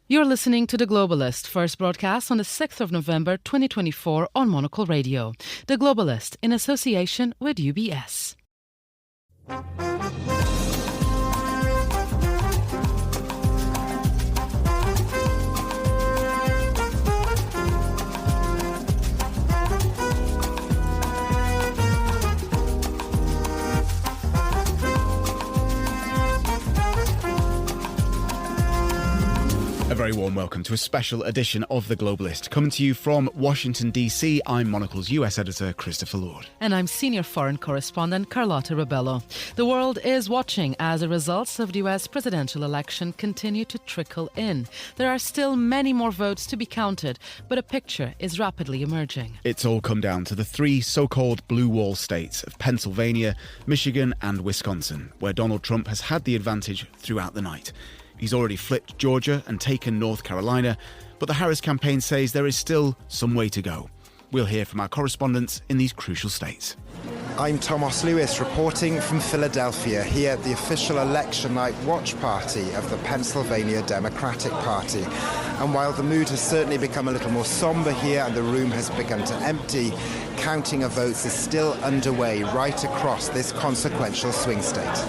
You're listening to The Globalist, first broadcast on the 6th of November 2024 on Monocle Radio. The Globalist, in association with UBS. A very warm welcome to a special edition of The Globalist. Coming to you from Washington, D.C., I'm Monocle's US editor, Christopher Lord. And I'm senior foreign correspondent, Carlotta Rebello. The world is watching as the results of the US presidential election continue to trickle in. There are still many more votes to be counted, but a picture is rapidly emerging. It's all come down to the three so-called blue wall states of Pennsylvania, Michigan and Wisconsin, where Donald Trump has had the advantage throughout the night. He's already flipped Georgia and taken North Carolina, but the Harris campaign says there is still some way to go. We'll hear from our correspondents in these crucial states. I'm Thomas Lewis reporting from Philadelphia, here at the official election night watch party of the Pennsylvania Democratic Party. And while the mood has certainly become a little more somber here and the room has begun to empty, counting of votes is still underway right across this consequential swing state.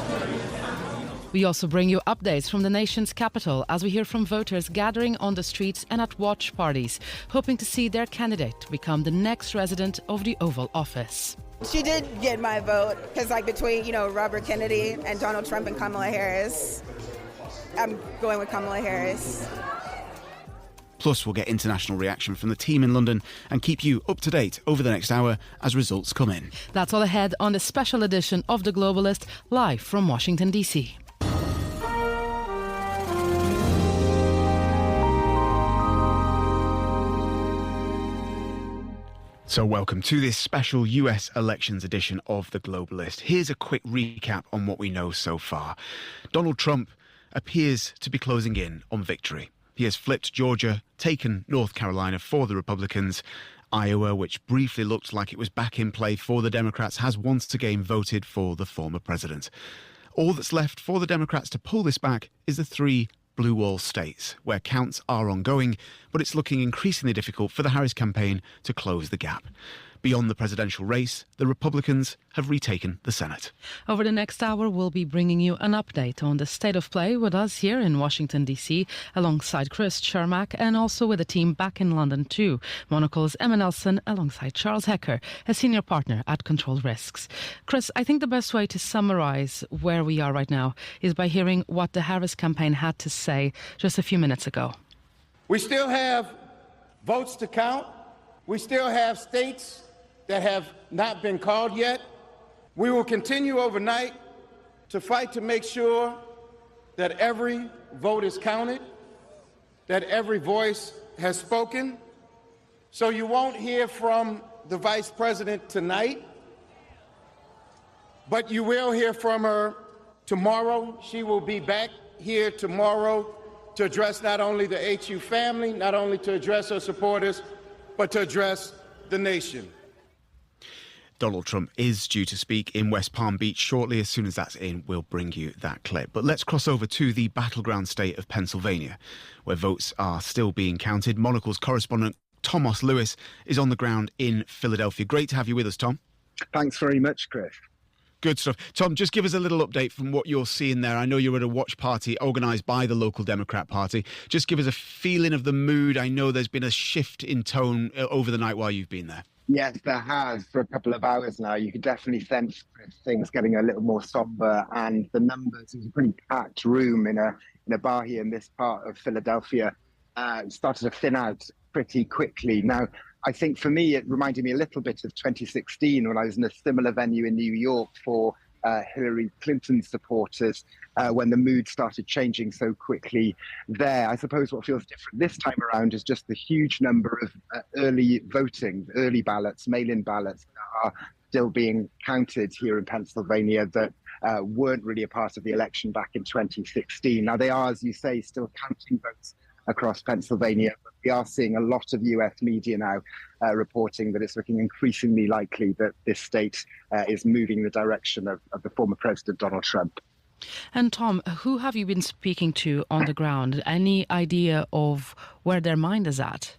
We also bring you updates from the nation's capital as we hear from voters gathering on the streets and at watch parties, hoping to see their candidate become the next resident of the Oval Office. She did get my vote because, between, Robert Kennedy and Donald Trump and Kamala Harris, I'm going with Kamala Harris. Plus, we'll get international reaction from the team in London and keep you up to date over the next hour as results come in. That's all ahead on this special edition of The Globalist, live from Washington, D.C. So welcome to this special US elections edition of The Globalist. Here's a quick recap on what we know so far. Donald Trump appears to be closing in on victory. He has flipped Georgia, taken North Carolina for the Republicans. Iowa, which briefly looked like it was back in play for the Democrats, has once again voted for the former president. All that's left for the Democrats to pull this back is the three blue wall states, where counts are ongoing, but it's looking increasingly difficult for the Harris campaign to close the gap. Beyond the presidential race, the Republicans have retaken the Senate. Over the next hour, we'll be bringing you an update on the state of play with us here in Washington, D.C., alongside Chris Chermak, and also with a team back in London too. Monocle's Emma Nelson, alongside Charles Hecker, a senior partner at Control Risks. Chris, I think the best way to summarise where we are right now is by hearing what the Harris campaign had to say just a few minutes ago. We still have votes to count. We still have states that have not been called yet. We will continue overnight to fight to make sure that every vote is counted, that every voice has spoken. So you won't hear from the Vice President tonight, but you will hear from her tomorrow. She will be back here tomorrow to address not only the HU family, not only to address her supporters, but to address the nation. Donald Trump is due to speak in West Palm Beach shortly. As soon as that's in, we'll bring you that clip. But let's cross over to the battleground state of Pennsylvania, where votes are still being counted. Monocle's correspondent Thomas Lewis is on the ground in Philadelphia. Great to have you with us, Tom. Thanks very much, Chris. Good stuff. Tom, just give us a little update from what you're seeing there. I know you're at a watch party organised by the local Democrat Party. Just give us a feeling of the mood. I know there's been a shift in tone over the night while you've been there. Yes, there has for a couple of hours now. You could definitely sense things getting a little more somber, and the numbers. It was a pretty packed room in a bar here in this part of Philadelphia. Started to thin out pretty quickly. Now, I think for me, it reminded me a little bit of 2016 when I was in a similar venue in New York for Hillary Clinton supporters when the mood started changing so quickly there. I suppose what feels different this time around is just the huge number of early voting, early ballots, mail-in ballots that are still being counted here in Pennsylvania that weren't really a part of the election back in 2016. Now, they are, as you say, still counting votes across Pennsylvania, but we are seeing a lot of US media now reporting that it's looking increasingly likely that this state is moving in the direction of the former President Donald Trump. And Tom, who have you been speaking to on the ground? Any idea of where their mind is at?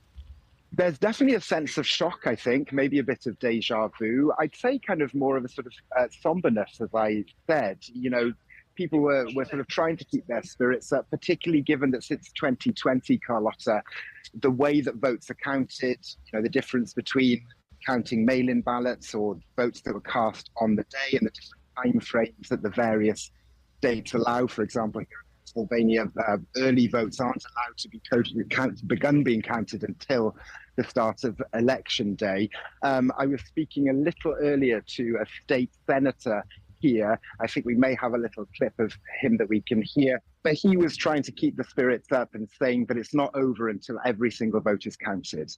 There's definitely a sense of shock, I think, maybe a bit of deja vu. I'd say kind of more of a sort of somberness, as I said. You know, people were sort of trying to keep their spirits up, particularly given that since 2020, Carlotta, the way that votes are counted, you know, the difference between counting mail-in ballots or votes that were cast on the day and the different time frames that the various states allow. For example, here in Pennsylvania, early votes aren't allowed to be begun being counted until the start of election day. I was speaking a little earlier to a state senator here. I think we may have a little clip of him that we can hear, but he was trying to keep the spirits up and saying that it's not over until every single vote is counted.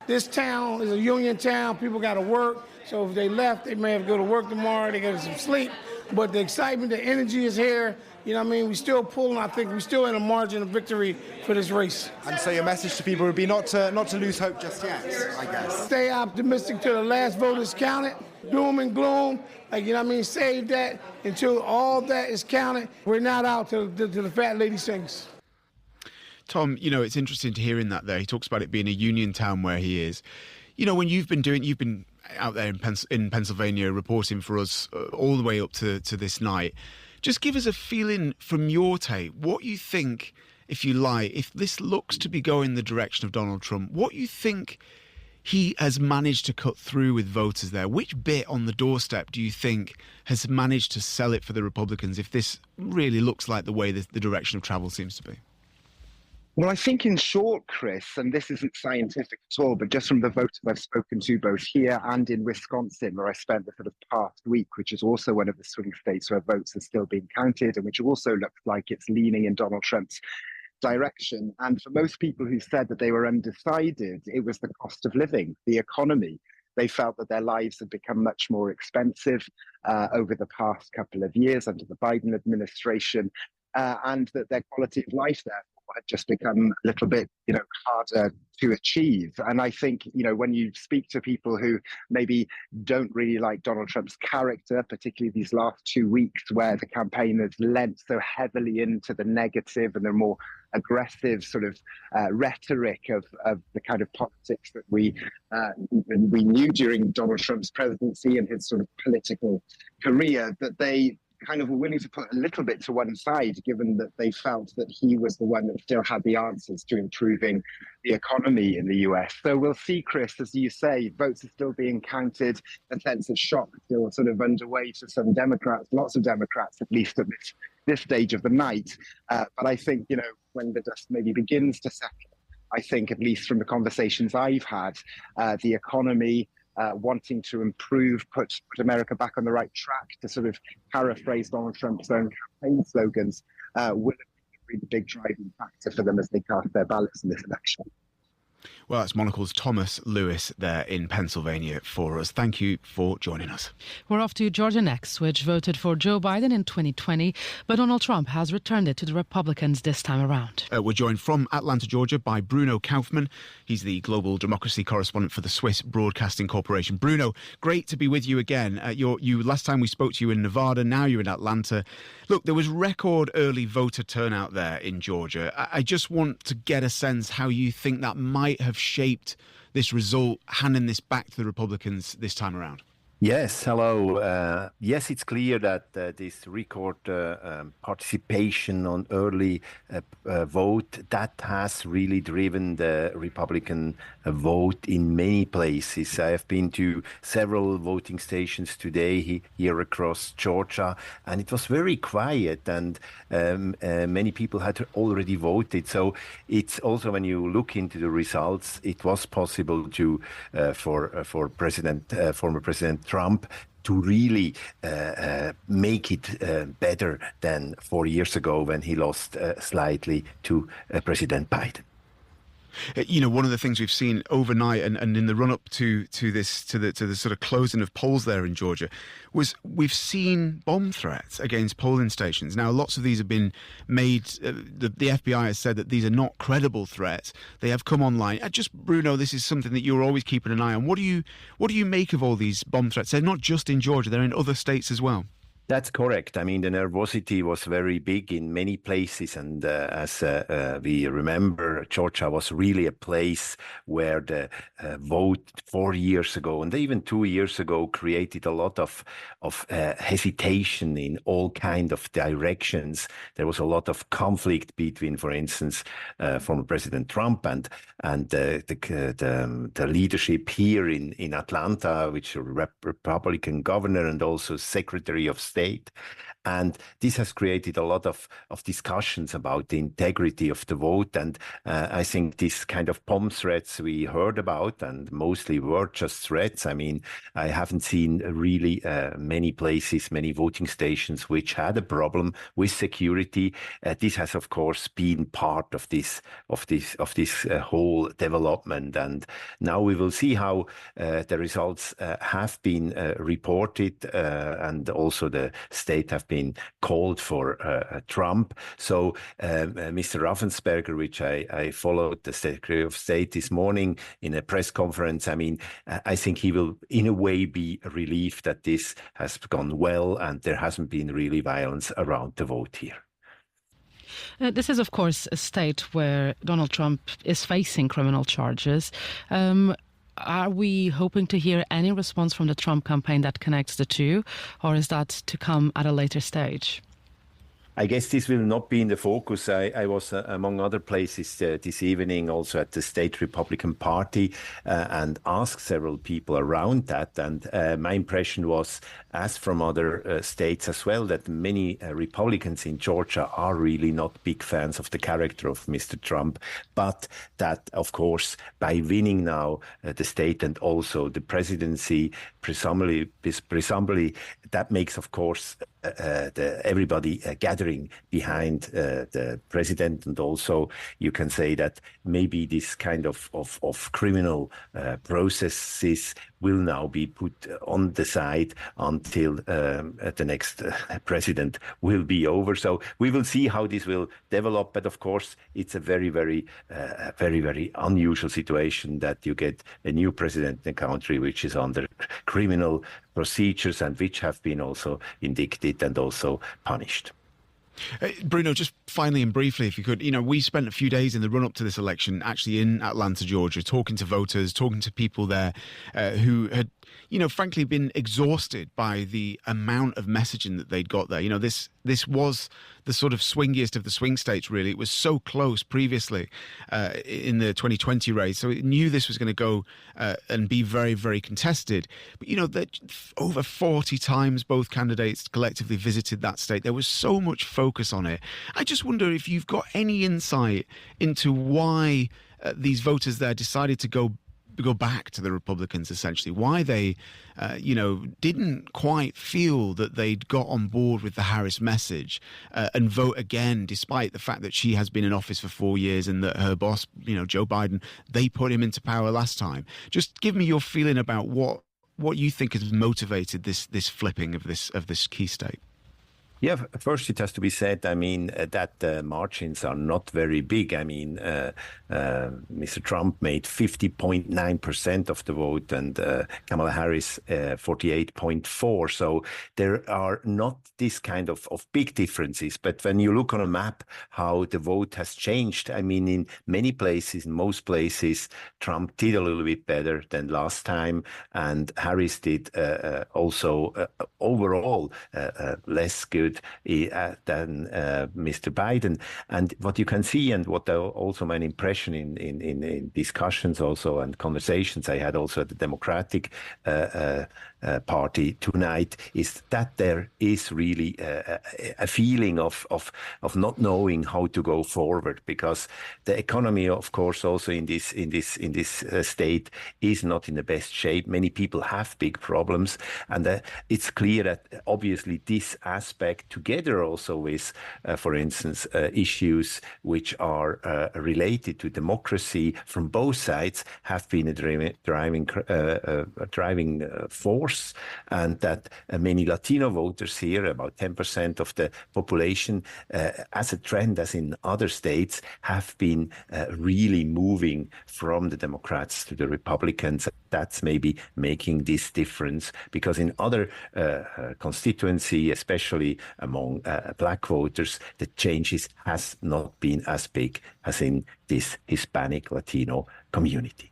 This town is a union town. People got to work. So if they left, they may have to go to work tomorrow. They get some sleep. But the excitement, the energy is here. You know what I mean? We still pulling. I think we're still in a margin of victory for this race. And so your message to people would be not to lose hope just yet, I guess. Stay optimistic till the last vote is counted. Doom and gloom, like, you know what I mean? Save that until all that is counted. We're not out till the fat lady sings. Tom, you know, it's interesting to hear in that there. He talks about it being a union town where he is. You know, when you've been out there in Pennsylvania reporting for us all the way up to this night, just give us a feeling from your take, what you think, if you like, if this looks to be going the direction of Donald Trump, what you think he has managed to cut through with voters there. Which bit on the doorstep do you think has managed to sell it for the Republicans if this really looks like the way the direction of travel seems to be? Well, I think in short, Chris, and this isn't scientific at all, but just from the voters I've spoken to both here and in Wisconsin, where I spent the sort of past week, which is also one of the swing states where votes are still being counted and which also looks like it's leaning in Donald Trump's direction. And for most people who said that they were undecided, it was the cost of living, the economy. They felt that their lives had become much more expensive over the past couple of years under the Biden administration, and that their quality of life there had just become a little bit, harder to achieve. And I think, when you speak to people who maybe don't really like Donald Trump's character, particularly these last 2 weeks where the campaign has lent so heavily into the negative and the more aggressive sort of rhetoric of the kind of politics that we knew during Donald Trump's presidency and his sort of political career, that they kind of were willing to put a little bit to one side, given that they felt that he was the one that still had the answers to improving the economy in the US. So we'll see, Chris, as you say, votes are still being counted, a sense of shock still sort of underway to some Democrats, lots of Democrats, at least at this stage of the night. But I think, when the dust maybe begins to settle, I think, at least from the conversations I've had, the economy, wanting to improve, put America back on the right track, to sort of paraphrase Donald Trump's own campaign slogans, will be a really big driving factor for them as they cast their ballots in this election. Well, that's Monocle's Thomas Lewis there in Pennsylvania for us. Thank you for joining us. We're off to Georgia next, which voted for Joe Biden in 2020, but Donald Trump has returned it to the Republicans this time around. We're joined from Atlanta, Georgia by Bruno Kaufmann. He's the global democracy correspondent for the Swiss Broadcasting Corporation. Bruno, great to be with you again. You last time we spoke to you in Nevada, now you're in Atlanta. Look, there was record early voter turnout there in Georgia. I just want to get a sense how you think that might have shaped this result, handing this back to the Republicans this time around. Yes, hello. Yes, it's clear that this record participation on early vote, that has really driven the Republican vote in many places. I have been to several voting stations today here across Georgia, and it was very quiet, and many people had already voted. So it's also, when you look into the results, it was possible to for former President Trump to really make it better than 4 years ago when he lost slightly to President Biden. One of the things we've seen overnight and in the run-up to the sort of closing of polls there in Georgia was we've seen bomb threats against polling stations. Now, lots of these have been made. The FBI has said that these are not credible threats. They have come online. Bruno, this is something that you're always keeping an eye on. What do you make of all these bomb threats? They're not just in Georgia; they're in other states as well. That's correct. I mean, the nervosity was very big in many places. And as we remember, Georgia was really a place where the vote 4 years ago and even 2 years ago created a lot of hesitation in all kind of directions. There was a lot of conflict between, for instance, former President Trump and the leadership here in Atlanta, which Republican governor and also Secretary of State. And this has created a lot of discussions about the integrity of the vote. And I think this kind of bomb threats we heard about, and mostly were just threats. I mean, I haven't seen really many places, many voting stations which had a problem with security. This has, of course, been part of this whole development. And now we will see how the results have been reported, and also the state have been called for Trump. So Mr. Raffensperger, which I followed, the Secretary of State this morning in a press conference, I mean, I think he will in a way be relieved that this has gone well and there hasn't been really violence around the vote here. This is, of course, a state where Donald Trump is facing criminal charges. Are we hoping to hear any response from the Trump campaign that connects the two, or is that to come at a later stage? I guess this will not be in the focus. I was, among other places, this evening also at the State Republican Party and asked several people around that. And my impression was, as from other states as well, that many Republicans in Georgia are really not big fans of the character of Mr. Trump, but that, of course, by winning now the state and also the presidency, presumably that makes, of course, everybody gathering behind the president. And also you can say that maybe this kind of criminal processes will now be put on the side until the next president will be over. So we will see how this will develop. But of course, it's a very, very unusual situation that you get a new president in a country which is under criminal procedures and which have been also indicted and also punished. Bruno, just finally and briefly, if you could, we spent a few days in the run-up to this election actually in Atlanta, Georgia, talking to voters, talking to people there who had, frankly been exhausted by the amount of messaging that they'd got there. This was the sort of swingiest of the swing states, really. It was so close previously in the 2020 race. So it knew this was going to go and be very, very contested. But, that over 40 times both candidates collectively visited that state. There was so much focus on it. I just wonder if you've got any insight into why these voters there decided to go back to the Republicans, essentially, why they, didn't quite feel that they'd got on board with the Harris message and vote again, despite the fact that she has been in office for 4 years and that her boss, Joe Biden, they put him into power last time. Just give me your feeling about what you think has motivated this flipping of this key state. Yeah, first it has to be said, I mean, that the margins are not very big. I mean, Mr. Trump made 50.9% of the vote and Kamala Harris 48.4%. So there are not this kind of big differences. But when you look on a map how the vote has changed, I mean, in many places, in most places, Trump did a little bit better than last time. And Harris did also overall less good than Mr. Biden. And what you can see, and what also my impression in discussions also and conversations I had also at the Democratic Party tonight, is that there is really a feeling of not knowing how to go forward, because the economy, of course, also in this state is not in the best shape. Many people have big problems, and it's clear that obviously this aspect fact, together also with, for instance, issues which are related to democracy from both sides, have been a driving force, and that many Latino voters here, about 10% of the population, as a trend as in other states, have been really moving from the Democrats to the Republicans. That's maybe making this difference, because in other constituency, especially among black voters, the changes has not been as big as in this Hispanic Latino community.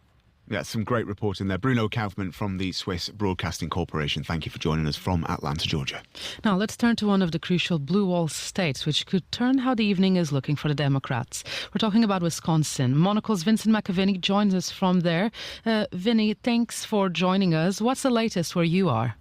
Yeah, some great reporting there. Bruno Kaufmann from the Swiss Broadcasting Corporation. Thank you for joining us from Atlanta, Georgia. Now let's turn to one of the crucial blue wall states, which could turn how the evening is looking for the Democrats. We're talking about Wisconsin. Monocle's Vincent McAvinney joins us from there. Vinny, thanks for joining us. What's the latest where you are?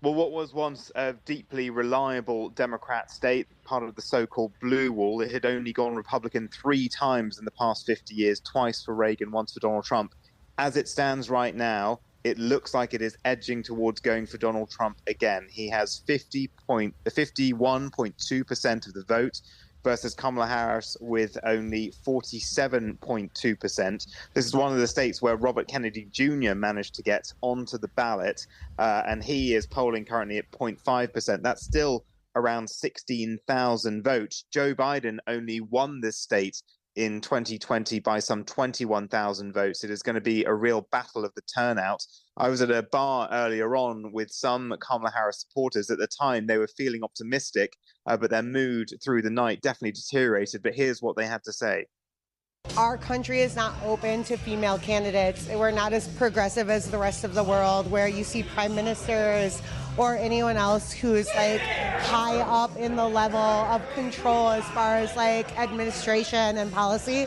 Well, what was once a deeply reliable Democrat state, part of the so-called blue wall, it had only gone Republican 3 times in the past 50 years, twice for Reagan, once for Donald Trump. As it stands right now, it looks like it is edging towards going for Donald Trump again. He has 51.2% of the vote versus Kamala Harris with only 47.2%. This is one of the states where Robert Kennedy Jr. managed to get onto the ballot, and he is polling currently at 0.5%. That's still around 16,000 votes. Joe Biden only won this state in 2020 by some 21,000 votes. It is going to be a real battle of the turnout. I was at a bar earlier on with some Kamala Harris supporters. At the time, they were feeling optimistic, but their mood through the night definitely deteriorated. But here's what they had to say. Our country is not open to female candidates. We're not as progressive as the rest of the world, where you see prime ministers or anyone else who's like high up in the level of control as far as like administration and policy.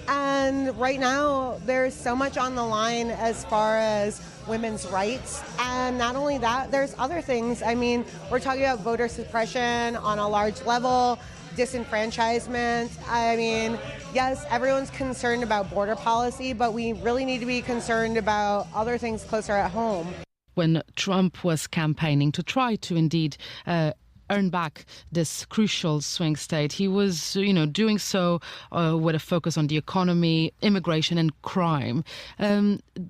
And right now, there's so much on the line as far as women's rights. And not only that, there's other things. I mean, we're talking about voter suppression on a large level, disenfranchisement. I mean, yes, everyone's concerned about border policy, but we really need to be concerned about other things closer at home. When Trump was campaigning to try to indeed earn back this crucial swing state, he was, doing so with a focus on the economy, immigration and crime.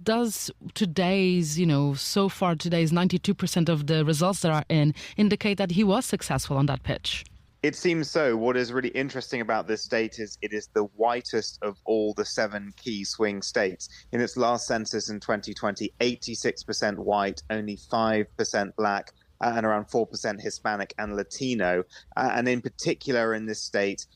Does today's 92% of the results that are in indicate that he was successful on that pitch? It seems so. What is really interesting about this state is it is the whitest of all the 7 key swing states. In its last census in 2020, 86% white, only 5% black, and around 4% Hispanic and Latino. And in particular in this state,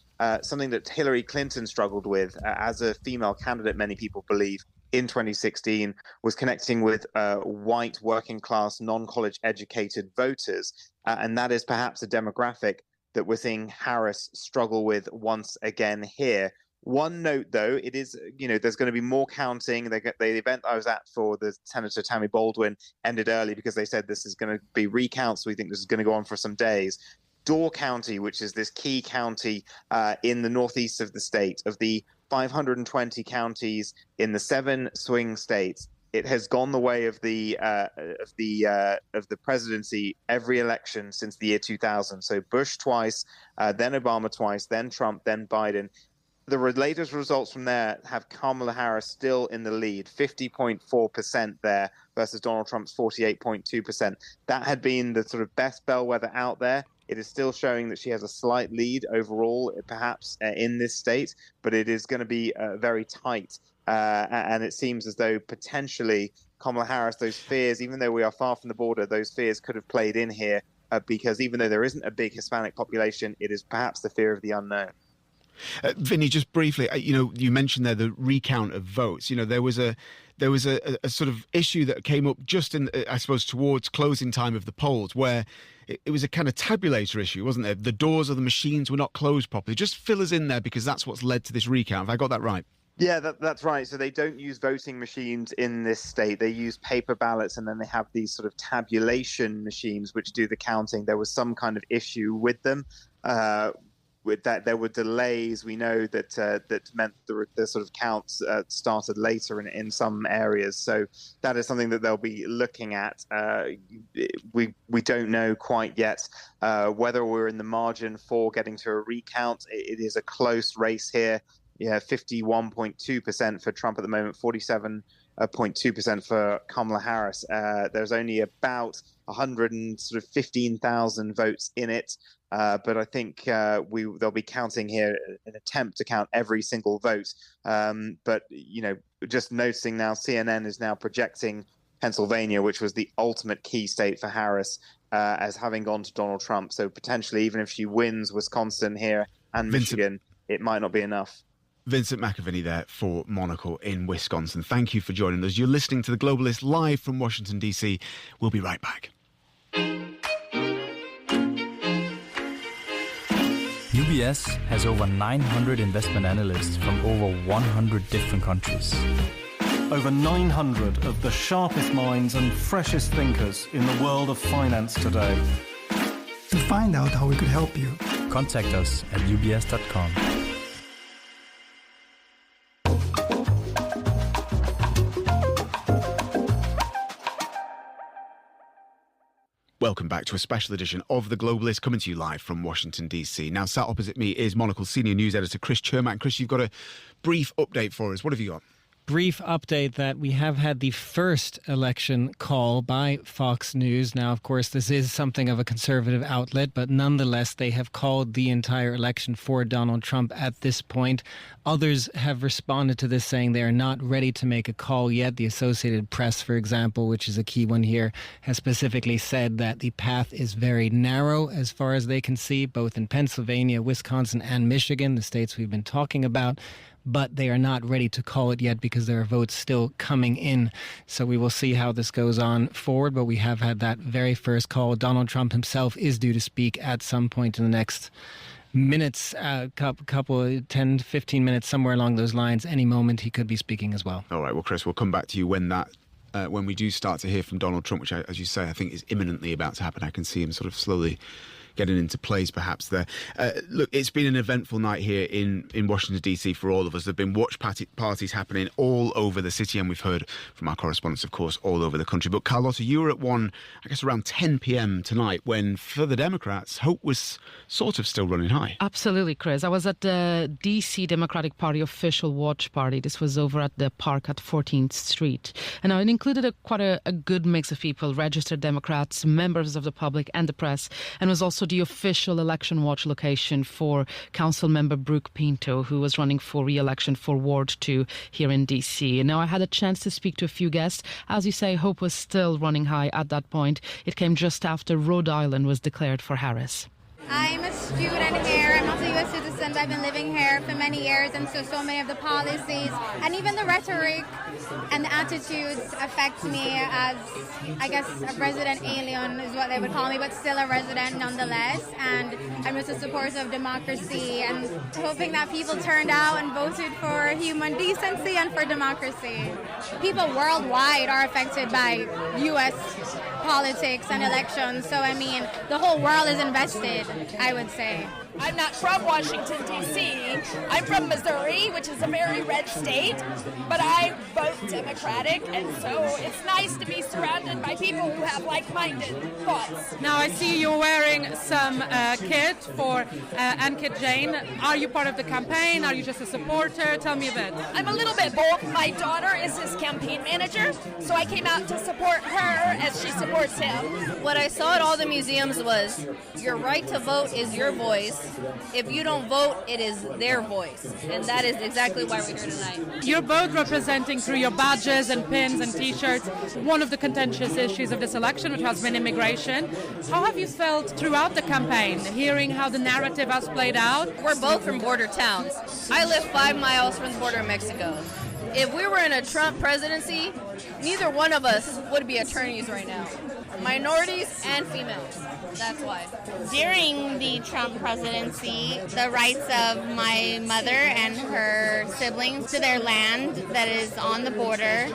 something that Hillary Clinton struggled with as a female candidate, many people believe, in 2016, was connecting with white, working class, non-college educated voters. And that is perhaps a demographic that we're seeing Harris struggle with once again here. One note, though, it is, there's going to be more counting. The event I was at for the Senator Tammy Baldwin ended early because they said this is going to be recounts. We think this is going to go on for some days. Door County, which is this key county in the northeast of the state, of the 520 counties in the 7 swing states, it has gone the way of the presidency every election since the year 2000. So Bush twice, then Obama twice, then Trump, then Biden. The latest results from there have Kamala Harris still in the lead, 50.4% there versus Donald Trump's 48.2%. That had been the sort of best bellwether out there. It is still showing that she has a slight lead overall, perhaps in this state, but it is going to be very tight. And it seems as though potentially Kamala Harris, those fears, even though we are far from the border, those fears could have played in here because even though there isn't a big Hispanic population, it is perhaps the fear of the unknown. Vinny, just briefly, you mentioned there the recount of votes. There was a sort of issue that came up just in, I suppose, towards closing time of the polls, where it was a kind of tabulator issue, wasn't there? The doors of the machines were not closed properly. Just fill us in there, because that's what's led to this recount. Have I got that right? Yeah, that's right. So they don't use voting machines in this state. They use paper ballots, and then they have these sort of tabulation machines which do the counting. There was some kind of issue with them. with that there were delays. We know that that meant the sort of counts started later in some areas. So that is something that they'll be looking at. We don't know quite yet whether we're in the margin for getting to a recount. It is a close race here. 51.2% for Trump at the moment, 47.2% for Kamala Harris. There's only about 115,000 votes in it. But I think they'll be counting here, an attempt to count every single vote. But, just noticing now, CNN is now projecting Pennsylvania, which was the ultimate key state for Harris, as having gone to Donald Trump. So potentially, even if she wins Wisconsin here and Michigan, it might not be enough. Vincent McAviney there for Monocle in Wisconsin. Thank you for joining us. You're listening to The Globalist live from Washington, D.C. We'll be right back. UBS has over 900 investment analysts from over 100 different countries. Over 900 of the sharpest minds and freshest thinkers in the world of finance today. To find out how we could help you, contact us at ubs.com. Welcome back to a special edition of The Globalist, coming to you live from Washington, D.C. Now, sat opposite me is Monocle senior news editor Chris Chermak. Chris, you've got a brief update for us. What have you got? Brief update that we have had the first election call by Fox News. Now, of course, this is something of a conservative outlet, but nonetheless, they have called the entire election for Donald Trump at this point. Others have responded to this saying they are not ready to make a call yet. The Associated Press, for example, which is a key one here, has specifically said that the path is very narrow as far as they can see, both in Pennsylvania, Wisconsin, and Michigan, the states we've been talking about. But they are not ready to call it yet because there are votes still coming in. So we will see how this goes on forward. But we have had that very first call. Donald Trump himself is due to speak at some point in the next minutes, couple 10 to 15 minutes, somewhere along those lines. Any moment he could be speaking as well. All right. Well, Chris, we'll come back to you when we do start to hear from Donald Trump, which, as you say, I think is imminently about to happen. I can see him sort of slowly getting into place perhaps there. Look, it's been an eventful night here in Washington, D.C. for all of us. There have been watch parties happening all over the city, and we've heard from our correspondents, of course, all over the country. But Carlotta, you were at one, I guess, around 10 p.m. tonight when, for the Democrats, hope was sort of still running high. Absolutely, Chris. I was at the D.C. Democratic Party official watch party. This was over at the park at 14th Street. And now it included quite a good mix of people, registered Democrats, members of the public and the press, and was also the official election watch location for Council Member Brooke Pinto, who was running for re-election for Ward 2 here in D.C. And now I had a chance to speak to a few guests. As you say, hope was still running high at that point. It came just after Rhode Island was declared for Harris. I'm a student here. I'm also a U.S. citizen. I've been living here for many years, and so many of the policies and even the rhetoric and the attitudes affect me as, I guess, a resident alien is what they would call me, but still a resident nonetheless. And I'm just a supporter of democracy and hoping that people turned out and voted for human decency and for democracy. People worldwide are affected by U.S. politics and elections. So, I mean, the whole world is invested, I would say. I'm not from Washington, D.C. I'm from Missouri, which is a very red state, but I vote Democratic, and so it's nice to be surrounded by people who have like-minded thoughts. Now I see you're wearing some kit for Ankit Jain. Are you part of the campaign? Are you just a supporter? Tell me a bit. I'm a little bit both. My daughter is his campaign manager, so I came out to support her as she supports him. What I saw at all the museums was your right to vote is your voice. If you don't vote, it is their voice. And that is exactly why we're here tonight. You're both representing through your badges and pins and T-shirts one of the contentious issues of this election, which has been immigration. How have you felt throughout the campaign, hearing how the narrative has played out? We're both from border towns. I live 5 miles from the border of Mexico. If we were in a Trump presidency, neither one of us would be attorneys right now. minorities and females. That's why. During the Trump presidency, the rights of my mother and her siblings to their land that is on the border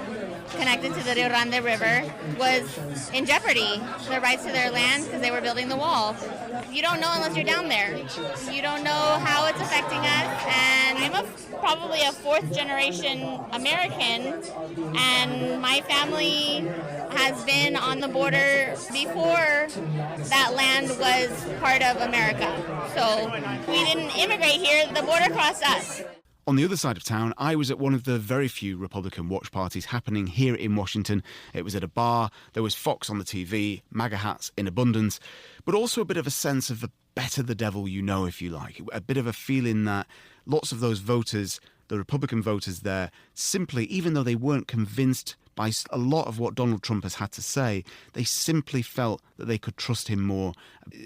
connected to the Rio Grande River was in jeopardy. The rights to their land because they were building the wall. You don't know unless you're down there. You don't know how it's affecting us. And I'm probably a fourth generation American, and my family has been on the border before that land was part of America. So we didn't immigrate here, the border crossed us. On the other side of town, I was at one of the very few Republican watch parties happening here in Washington. It was at a bar, there was Fox on the TV, MAGA hats in abundance, but also a bit of a sense of the better the devil you know, if you like. A bit of a feeling that lots of those voters, the Republican voters there, simply, even though they weren't convinced by a lot of what Donald Trump has had to say, they simply felt that they could trust him more,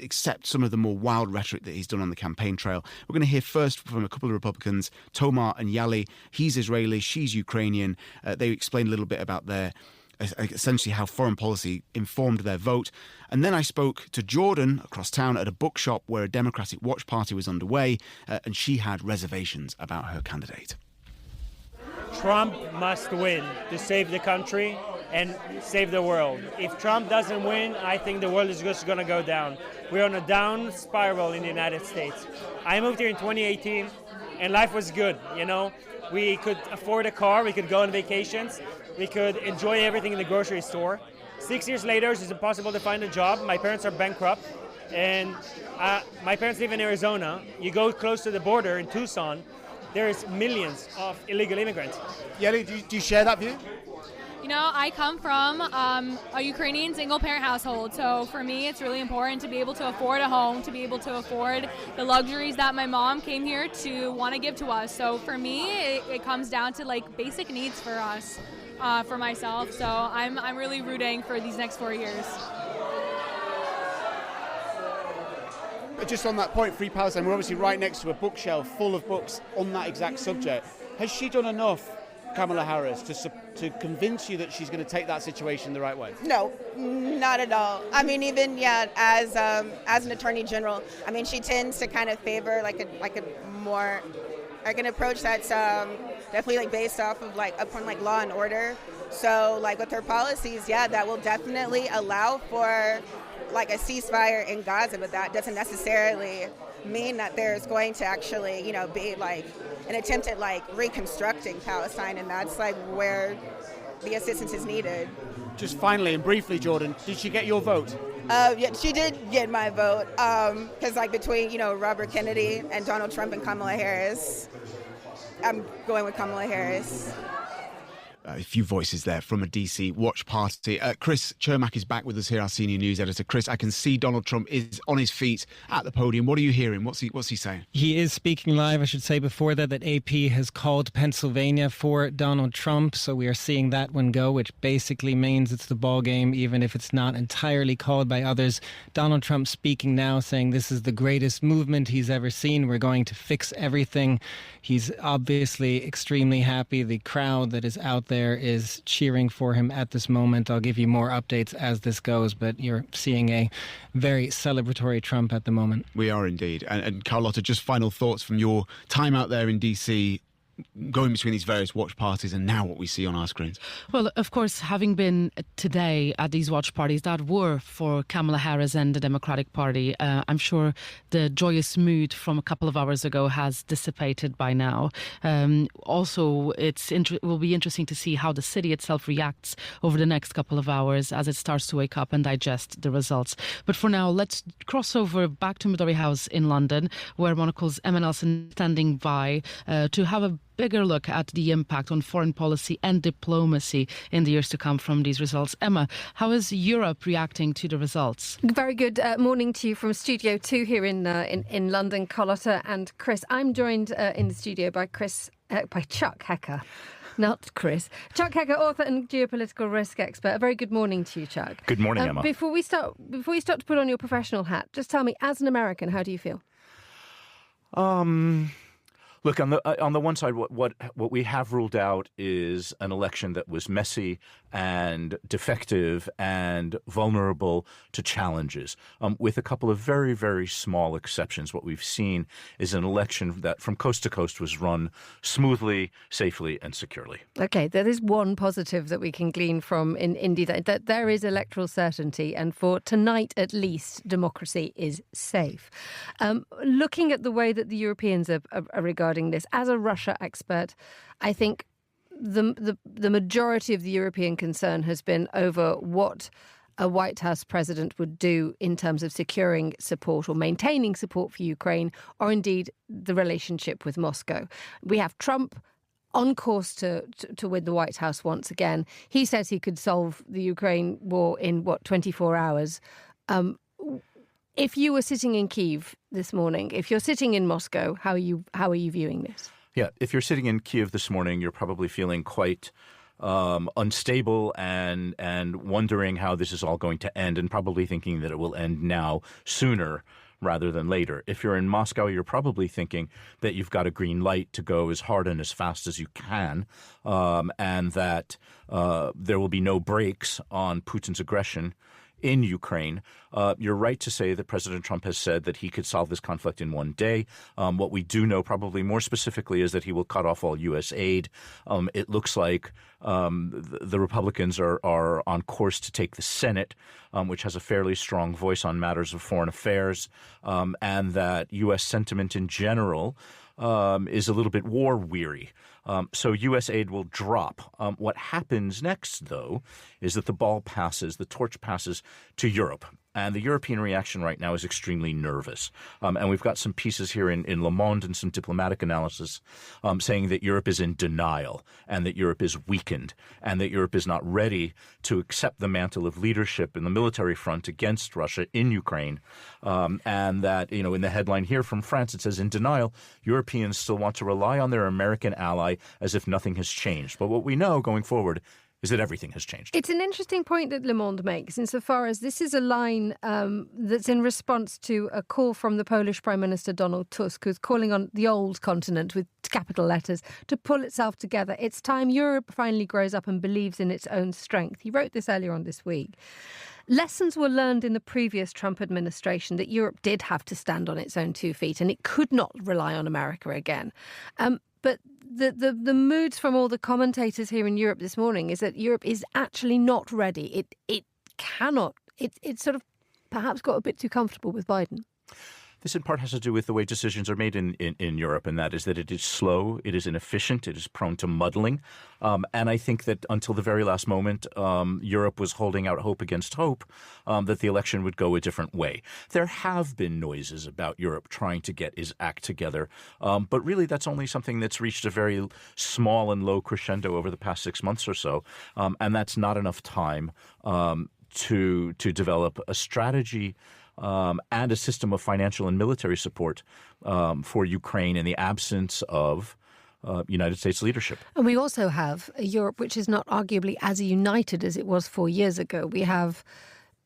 accept some of the more wild rhetoric that he's done on the campaign trail. We're going to hear first from a couple of Republicans, Tomar and Yali. He's Israeli, she's Ukrainian. They explained a little bit about their essentially how foreign policy informed their vote. And then I spoke to Jordan across town at a bookshop where a Democratic watch party was underway, and she had reservations about her candidate. Trump must win to save the country and save the world. If Trump doesn't win, I think the world is just going to go down. We're on a down spiral in the United States. I moved here in 2018, and life was good, you know. We could afford a car, we could go on vacations, we could enjoy everything in the grocery store. 6 years later, it's impossible to find a job. My parents are bankrupt, and my parents live in Arizona. You go close to the border in Tucson, there's millions of illegal immigrants. Yeli, do you share that view? You know, I come from a Ukrainian single-parent household, so for me it's really important to be able to afford a home, to be able to afford the luxuries that my mom came here to want to give to us. So for me, it comes down to like basic needs for us, for myself. So I'm really rooting for these next 4 years. Just on that point, Free Palestine, we're obviously right next to a bookshelf full of books on that exact subject. Has she done enough, Kamala Harris, to convince you that she's going to take that situation the right way? No, not at all. I mean, even as an attorney general, I mean, she tends to kind of favor like a more like an approach that's definitely like based off of like upon like law and order. So like with her policies, that will definitely allow for like a ceasefire in Gaza, but that doesn't necessarily mean that there's going to actually, be like an attempt at like reconstructing Palestine, and that's like where the assistance is needed. Just finally and briefly, Jordan, did she get your vote? Yeah, she did get my vote, because like between, Robert Kennedy and Donald Trump and Kamala Harris, I'm going with Kamala Harris. A few voices there from a DC watch party. Chris Chermak is back with us here, our senior news editor. Chris, I can see Donald Trump is on his feet at the podium. What are you hearing? What's he saying? He is speaking live. I should say before that AP has called Pennsylvania for Donald Trump. So we are seeing that one go, which basically means it's the ball game, even if it's not entirely called by others. Donald Trump speaking now, saying this is the greatest movement he's ever seen. We're going to fix everything. He's obviously extremely happy. The crowd that is out there is cheering for him at this moment. I'll give you more updates as this goes, but you're seeing a very celebratory Trump at the moment. We are indeed. And Carlotta, just final thoughts from your time out there in DC, going between these various watch parties and now what we see on our screens. Well, of course, having been today at these watch parties that were for Kamala Harris and the Democratic Party, I'm sure the joyous mood from a couple of hours ago has dissipated by now. Also, it will be interesting to see how the city itself reacts over the next couple of hours as it starts to wake up and digest the results. But for now, let's cross over back to Midori House in London, where Monocle's Emma Nelson is standing by to have a bigger look at the impact on foreign policy and diplomacy in the years to come from these results. Emma, how is Europe reacting to the results? Very good morning to you from Studio 2 here in London, Carlotta and Chris. I'm joined in the studio by Chuck Hecker. Not Chris. Chuck Hecker, author and geopolitical risk expert. A very good morning to you, Chuck. Good morning, Emma. Before we start to put on your professional hat, just tell me, as an American, how do you feel? Look, on the one side, what we have ruled out is an election that was messy and defective and vulnerable to challenges. With a couple of very, very small exceptions, what we've seen is an election that from coast to coast was run smoothly, safely, and securely. Okay, there is one positive that we can glean from in India, that there is electoral certainty, and for tonight at least, democracy is safe. Looking at the way that the Europeans are regarding this, as a Russia expert, I think the majority of the European concern has been over what a White House president would do in terms of securing support or maintaining support for Ukraine, or indeed the relationship with Moscow. We have Trump on course to win the White House once again. He says he could solve the Ukraine war in 24 hours. If you were sitting in Kyiv this morning, if you're sitting in Moscow, how are you viewing this? Yeah, if you're sitting in Kyiv this morning, you're probably feeling quite unstable and wondering how this is all going to end, and probably thinking that it will end now sooner rather than later. If you're in Moscow, you're probably thinking that you've got a green light to go as hard and as fast as you can, and that there will be no brakes on Putin's aggression in Ukraine. You're right to say that President Trump has said that he could solve this conflict in one day. What we do know probably more specifically is that he will cut off all U.S. aid. It looks like the Republicans are on course to take the Senate, which has a fairly strong voice on matters of foreign affairs, and that U.S. sentiment in general is a little bit war-weary. So U.S. aid will drop. What happens next, though, is that the torch passes to Europe. And the European reaction right now is extremely nervous. And we've got some pieces here in Le Monde and some diplomatic analysis saying that Europe is in denial and that Europe is weakened and that Europe is not ready to accept the mantle of leadership in the military front against Russia in Ukraine. And that, in the headline here from France, it says, in denial, Europeans still want to rely on their American ally as if nothing has changed. But what we know going forward is that everything has changed. It's an interesting point that Le Monde makes, insofar as this is a line that's in response to a call from the Polish Prime Minister Donald Tusk, who's calling on the old continent with capital letters to pull itself together. It's time Europe finally grows up and believes in its own strength. He wrote this earlier on this week. Lessons were learned in the previous Trump administration that Europe did have to stand on its own 2 feet and it could not rely on America again. But the moods from all the commentators here in Europe this morning is that Europe is actually not ready. It cannot. It's sort of perhaps got a bit too comfortable with Biden. This in part has to do with the way decisions are made in Europe, and that is that it is slow, it is inefficient, it is prone to muddling. And I think that until the very last moment, Europe was holding out hope against hope that the election would go a different way. There have been noises about Europe trying to get its act together, but really that's only something that's reached a very small and low crescendo over the past 6 months or so, and that's not enough time to develop a strategy and a system of financial and military support for Ukraine in the absence of United States leadership. And we also have a Europe which is not arguably as united as it was 4 years ago. We have,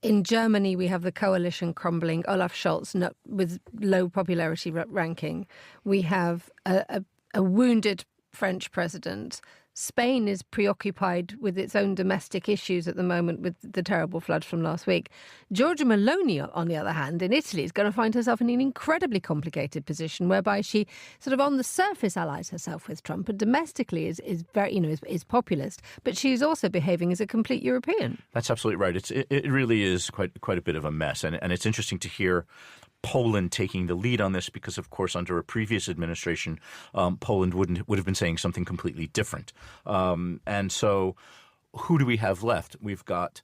in Germany, we have the coalition crumbling, Olaf Scholz with low popularity ranking. We have a wounded French president. Spain is preoccupied with its own domestic issues at the moment with the terrible floods from last week. Giorgia Meloni, on the other hand, in Italy, is going to find herself in an incredibly complicated position whereby she sort of on the surface allies herself with Trump and domestically is very, is populist, but she's also behaving as a complete European. That's absolutely right. It really is quite a bit of a mess. And it's interesting to hear Poland taking the lead on this because, of course, under a previous administration, Poland would have been saying something completely different. And so who do we have left? We've got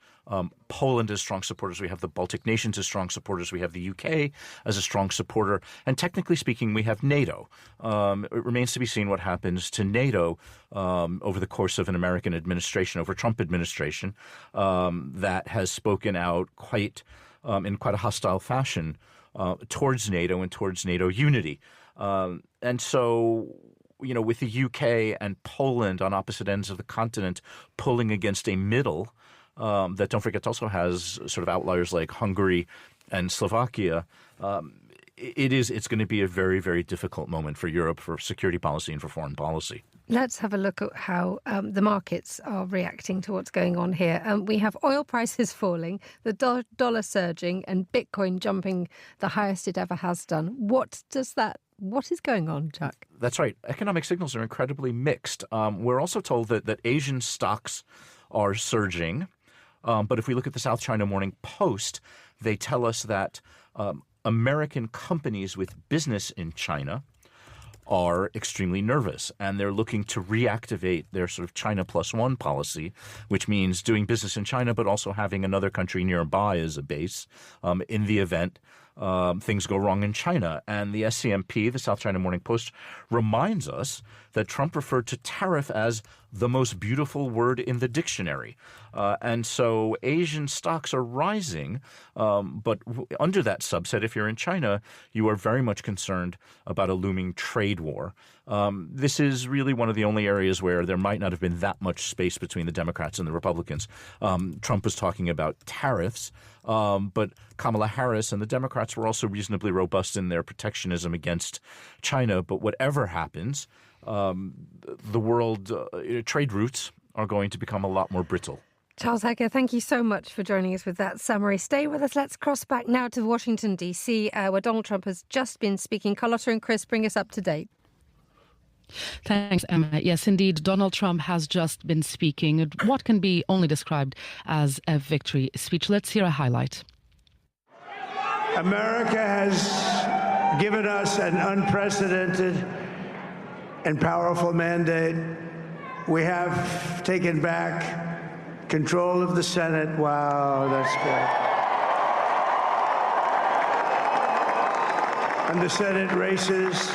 Poland as strong supporters. We have the Baltic nations as strong supporters. We have the UK as a strong supporter. And technically speaking, we have NATO. It remains to be seen what happens to NATO over the course of an American administration, over Trump administration, that has spoken out in quite a hostile fashion towards NATO and towards NATO unity. And so, with the UK and Poland on opposite ends of the continent pulling against a middle that, don't forget, also has sort of outliers like Hungary and Slovakia, it's going to be a very, very difficult moment for Europe, for security policy and for foreign policy. Let's have a look at how the markets are reacting to what's going on here. We have oil prices falling, the dollar surging, and Bitcoin jumping the highest it ever has done. What is going on, Chuck? That's right. Economic signals are incredibly mixed. We're also told that Asian stocks are surging. But if we look at the South China Morning Post, they tell us that American companies with business in China are extremely nervous, and they're looking to reactivate their sort of China plus one policy, which means doing business in China but also having another country nearby as a base in the event things go wrong in China. And the SCMP, the South China Morning Post, reminds us that Trump referred to tariff as the most beautiful word in the dictionary. And so Asian stocks are rising, but under that subset, if you're in China, you are very much concerned about a looming trade war. This is really one of the only areas where there might not have been that much space between the Democrats and the Republicans. Trump was talking about tariffs, but Kamala Harris and the Democrats were also reasonably robust in their protectionism against China. But whatever happens, the world trade routes are going to become a lot more brittle. Charles Hecker, thank you so much for joining us with that summary. Stay with us. Let's cross back now to Washington, D.C., where Donald Trump has just been speaking. Carlotta and Chris, bring us up to date. Thanks, Emma. Yes, indeed, Donald Trump has just been speaking at what can be only described as a victory speech. Let's hear a highlight. America has given us an unprecedented and powerful mandate. We have taken back control of the Senate. Wow, that's good. And the Senate races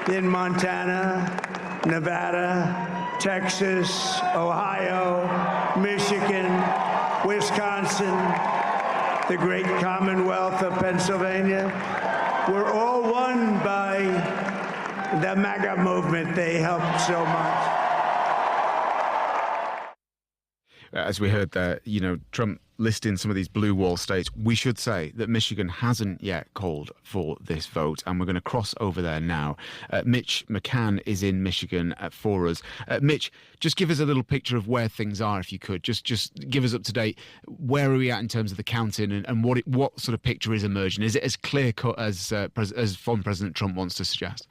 in Montana, Nevada, Texas, Ohio, Michigan, Wisconsin, the great Commonwealth of Pennsylvania, were all won by the MAGA movement. They helped so much. As we heard there, Trump listing some of these blue wall states, we should say that Michigan hasn't yet called for this vote, and we're going to cross over there now. Mitch McCann is in Michigan for us. Mitch, just give us a little picture of where things are, if you could. Just give us up to date. Where are we at in terms of the counting, and what sort of picture is emerging? Is it as clear-cut as former President Trump wants to suggest?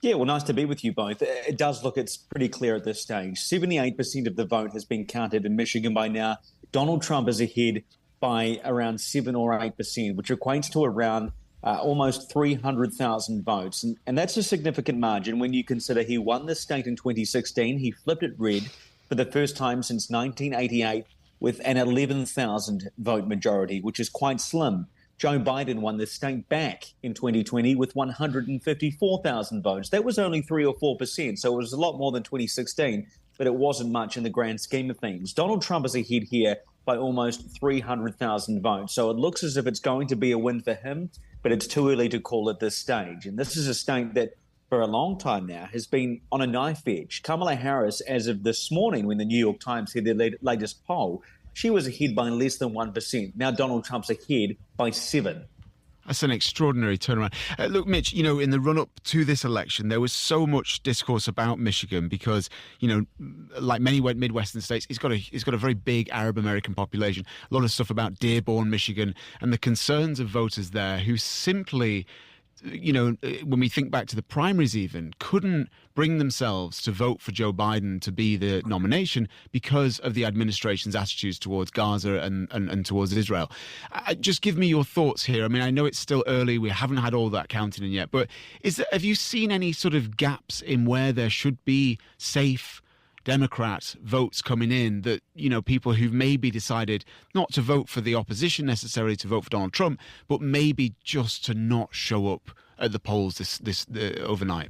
Yeah, well, nice to be with you both. It does look it's pretty clear at this stage. 78% of the vote has been counted in Michigan by now. Donald Trump is ahead by around 7 or 8%, which equates to around almost 300,000 votes. And that's a significant margin when you consider he won the state in 2016. He flipped it red for the first time since 1988 with an 11,000 vote majority, which is quite slim. Joe Biden won the state back in 2020 with 154,000 votes. That was only 3 or 4%, so it was a lot more than 2016, but it wasn't much in the grand scheme of things. Donald Trump is ahead here by almost 300,000 votes, so it looks as if it's going to be a win for him, but it's too early to call at this stage. And this is a state that for a long time now has been on a knife edge. Kamala Harris, as of this morning when the New York Times had their latest poll, she was ahead by less than 1%. Now Donald Trump's ahead by 7%. That's an extraordinary turnaround. Look, Mitch, in the run-up to this election, there was so much discourse about Michigan because, like many Midwestern states, it's got a very big Arab American population. A lot of stuff about Dearborn, Michigan, and the concerns of voters there who simply, when we think back to the primaries even, couldn't bring themselves to vote for Joe Biden to be the nomination because of the administration's attitudes towards Gaza and towards Israel. Just give me your thoughts here. I mean, I know it's still early. We haven't had all that counting in yet. But have you seen any sort of gaps in where there should be safe Democrat votes coming in that, people who've maybe decided not to vote for the opposition necessarily to vote for Donald Trump, but maybe just to not show up at the polls this overnight?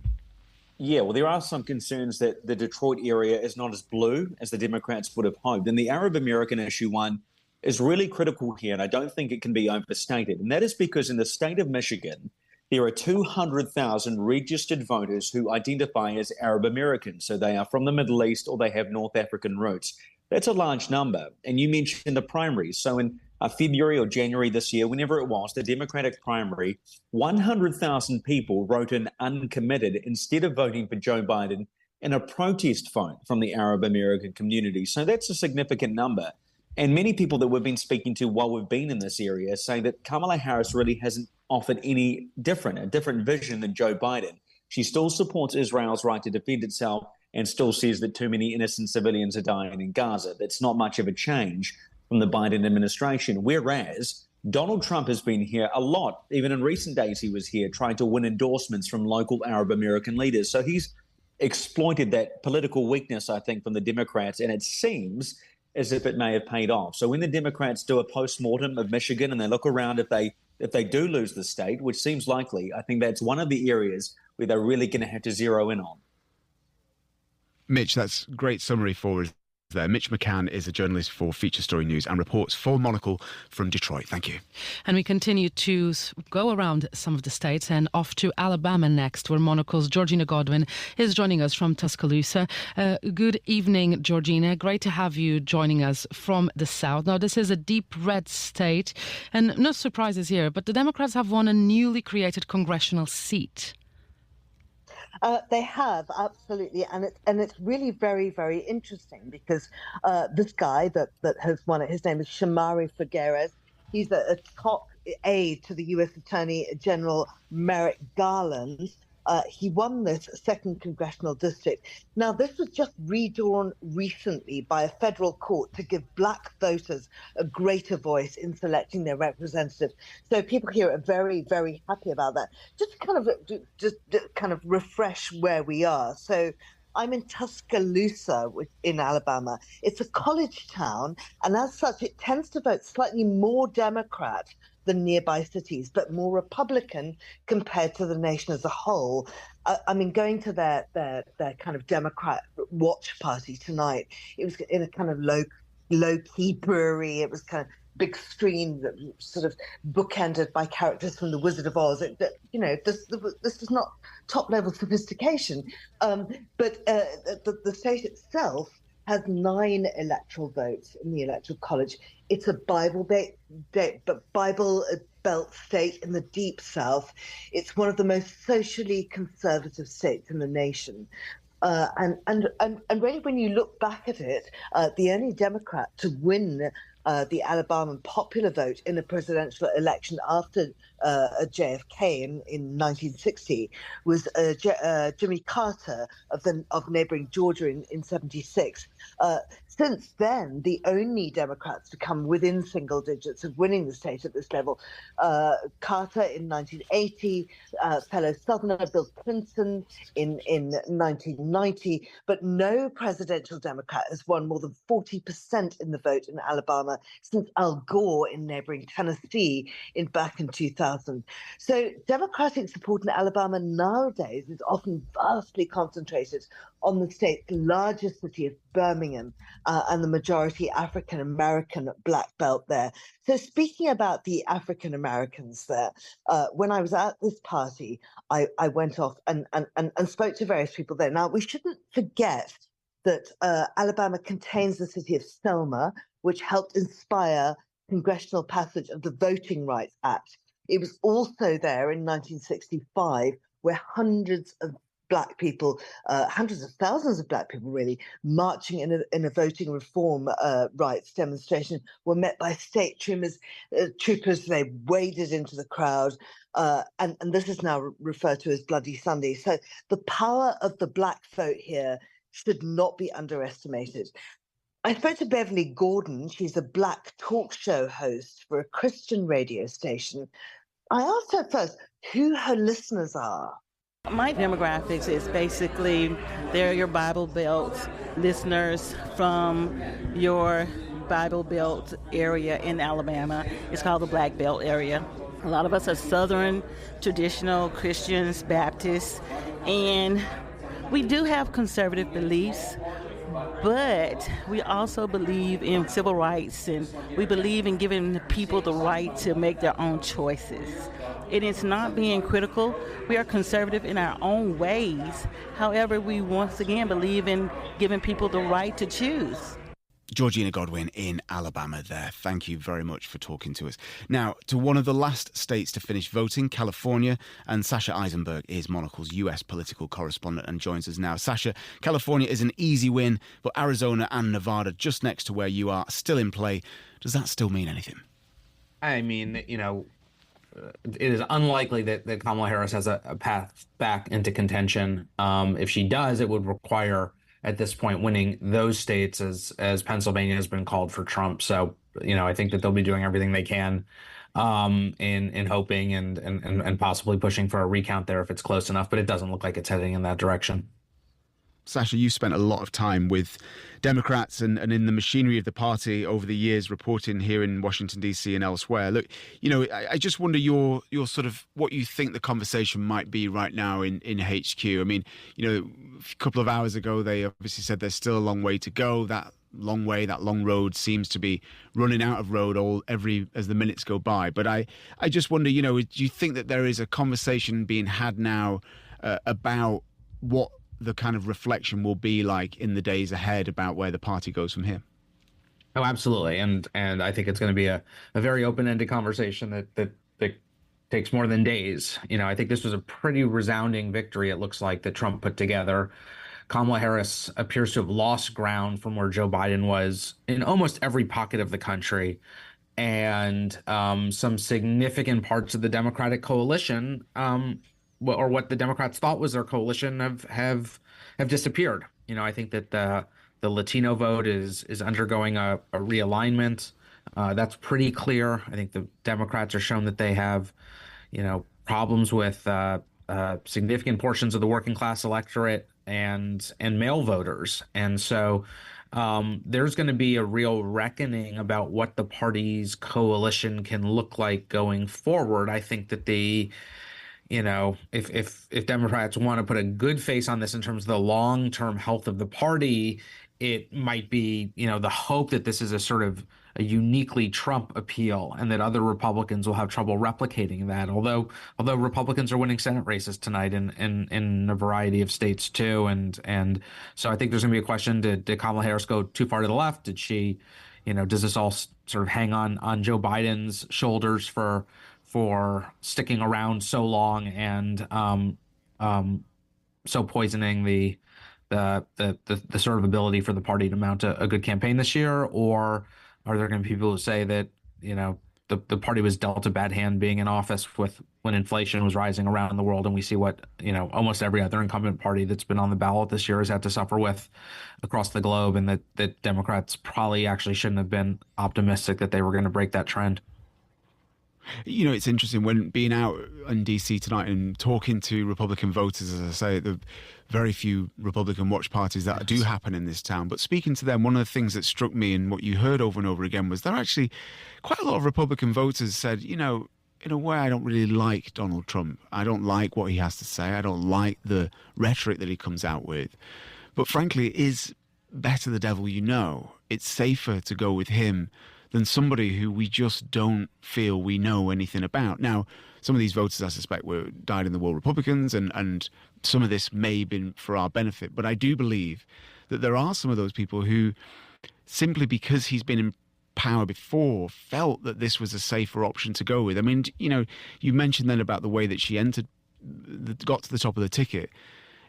Yeah, well, there are some concerns that the Detroit area is not as blue as the Democrats would have hoped. And the Arab American issue one is really critical here, and I don't think it can be overstated. And that is because in the state of Michigan, there are 200,000 registered voters who identify as Arab Americans. So they are from the Middle East or they have North African roots. That's a large number. And you mentioned the primaries. So in February or January this year, whenever it was, the Democratic primary, 100,000 people wrote in uncommitted instead of voting for Joe Biden in a protest vote from the Arab American community. So that's a significant number. And many people that we've been speaking to while we've been in this area say that Kamala Harris really hasn't offered a different vision than Joe Biden. She still supports Israel's right to defend itself and still says that too many innocent civilians are dying in Gaza. That's not much of a change from the Biden administration, whereas Donald Trump has been here a lot. Even in recent days, he was here trying to win endorsements from local Arab American leaders. So he's exploited that political weakness, I think, from the Democrats, and it seems as if it may have paid off. So when the Democrats do a post-mortem of Michigan and they look around if they do lose the state, which seems likely, I think that's one of the areas where they're really going to have to zero in on. Mitch, that's a great summary for us there. Mitch McCann is a journalist for Feature Story News and reports for Monocle from Detroit. Thank you. And we continue to go around some of the states and off to Alabama next, where Monocle's Georgina Godwin is joining us from Tuscaloosa. Good evening, Georgina. Great to have you joining us from the South. Now, this is a deep red state, and no surprises here, but the Democrats have won a newly created congressional seat. They have, absolutely, and it's really very, very interesting because this guy that has won it, his name is Shamari Figueres. He's a top aide to the U.S. Attorney General Merrick Garland. He won this 2nd Congressional District. Now, this was just redrawn recently by a federal court to give black voters a greater voice in selecting their representatives. So people here are very, very happy about that. Just kind of refresh where we are. So I'm in Tuscaloosa in Alabama. It's a college town, and as such, it tends to vote slightly more Democrat than nearby cities, but more Republican compared to the nation as a whole. I mean, going to their kind of Democrat watch party tonight, it was in a kind of low-key brewery. It was kind of big screen that sort of bookended by characters from The Wizard of Oz. This is not top-level sophistication. But the state itself has 9 electoral votes in the Electoral College. It's a Bible Belt state in the Deep South. It's one of the most socially conservative states in the nation. And really, when you look back at it, the only Democrat to win the Alabama popular vote in a presidential election after JFK in 1960 was Jimmy Carter of neighboring Georgia in 76. Since then, the only Democrats to come within single digits of winning the state at this level, Carter in 1980, fellow Southerner Bill Clinton in 1990, but no presidential Democrat has won more than 40% in the vote in Alabama since Al Gore in neighboring Tennessee back in 2000. So Democratic support in Alabama nowadays is often vastly concentrated on the state's largest city of Birmingham and the majority African American black belt there. So speaking about the African Americans there, when I was at this party, I went off and spoke to various people there. Now, we shouldn't forget that Alabama contains the city of Selma, which helped inspire congressional passage of the Voting Rights Act. It was also there in 1965, where hundreds of black people, hundreds of thousands of black people really, marching in a voting reform rights demonstration were met by state troopers. They waded into the crowd, and this is now referred to as Bloody Sunday. So the power of the black vote here should not be underestimated. I spoke to Beverly Gordon. She's a black talk show host for a Christian radio station. I asked her first who her listeners are. My demographics is basically they're your Bible Belt listeners from your Bible Belt area in Alabama. It's called the Black Belt area. A lot of us are Southern, traditional Christians, Baptists, and we do have conservative beliefs, but we also believe in civil rights, and we believe in giving people the right to make their own choices. It is not being critical. We are conservative in our own ways. However, we once again believe in giving people the right to choose. Georgina Godwin in Alabama there. Thank you very much for talking to us. Now, to one of the last states to finish voting, California, and Sasha Eisenberg is Monocle's US political correspondent and joins us now. Sasha, California is an easy win, but Arizona and Nevada, just next to where you are, still in play. Does that still mean anything? I mean, it is unlikely that Kamala Harris has a path back into contention. If she does, it would require, at this point, winning those states as Pennsylvania has been called for Trump. So, I think that they'll be doing everything they can in hoping and possibly pushing for a recount there if it's close enough, but it doesn't look like it's heading in that direction. Sasha, you spent a lot of time with Democrats and in the machinery of the party over the years, reporting here in Washington, D.C. and elsewhere. Look, I just wonder your sort of what you think the conversation might be right now in HQ. I mean, a couple of hours ago, they obviously said there's still a long way to go. That long road seems to be running out of road as the minutes go by. But I just wonder, do you think that there is a conversation being had now about what the kind of reflection will be like in the days ahead about where the party goes from here? Oh, absolutely. And I think it's going to be a very open-ended conversation that takes more than days. I think this was a pretty resounding victory, it looks like, that Trump put together. Kamala Harris appears to have lost ground from where Joe Biden was in almost every pocket of the country. And some significant parts of the Democratic coalition, or what the Democrats thought was their coalition, have disappeared. I think that the Latino vote is undergoing a realignment. That's pretty clear. I think the Democrats are shown that they have, problems with significant portions of the working class electorate and male voters. And so there's going to be a real reckoning about what the party's coalition can look like going forward. I think that if Democrats want to put a good face on this in terms of the long-term health of the party, it might be, the hope that this is a sort of a uniquely Trump appeal and that other Republicans will have trouble replicating that. Although Republicans are winning Senate races tonight in a variety of states too. And so I think there's going to be a question, did Kamala Harris go too far to the left? Did she, does this all sort of hang on Joe Biden's shoulders for sticking around so long and so poisoning the sort of ability for the party to mount a good campaign this year? Or are there going to be people who say that the party was dealt a bad hand being in office when inflation was rising around the world, and we see what almost every other incumbent party that's been on the ballot this year has had to suffer with across the globe, and that Democrats probably actually shouldn't have been optimistic that they were going to break that trend? It's interesting when being out in DC tonight and talking to Republican voters, as I say, the very few Republican watch parties that do happen in this town. But speaking to them, one of the things that struck me and what you heard over and over again was there actually quite a lot of Republican voters said, in a way, I don't really like Donald Trump. I don't like what he has to say. I don't like the rhetoric that he comes out with. But frankly, it is better the devil you know. It's safer to go with him than somebody who we just don't feel we know anything about. Now, some of these voters, I suspect, were dyed-in-the-wool Republicans, and some of this may have been for our benefit. But I do believe that there are some of those people who, simply because he's been in power before, felt that this was a safer option to go with. I mean, you mentioned then about the way that she got to the top of the ticket.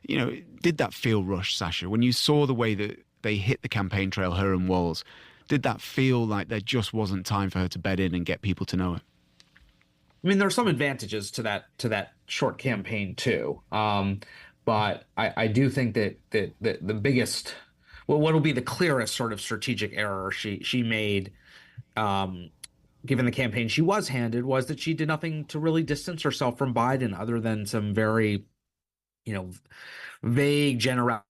Did that feel rushed, Sasha? When you saw the way that they hit the campaign trail, her and Walz, did that feel like there just wasn't time for her to bed in and get people to know her? I mean, there are some advantages to that short campaign too, but I do think that the biggest, what will be the clearest sort of strategic error she made, given the campaign she was handed, was that she did nothing to really distance herself from Biden, other than some very, vague I'm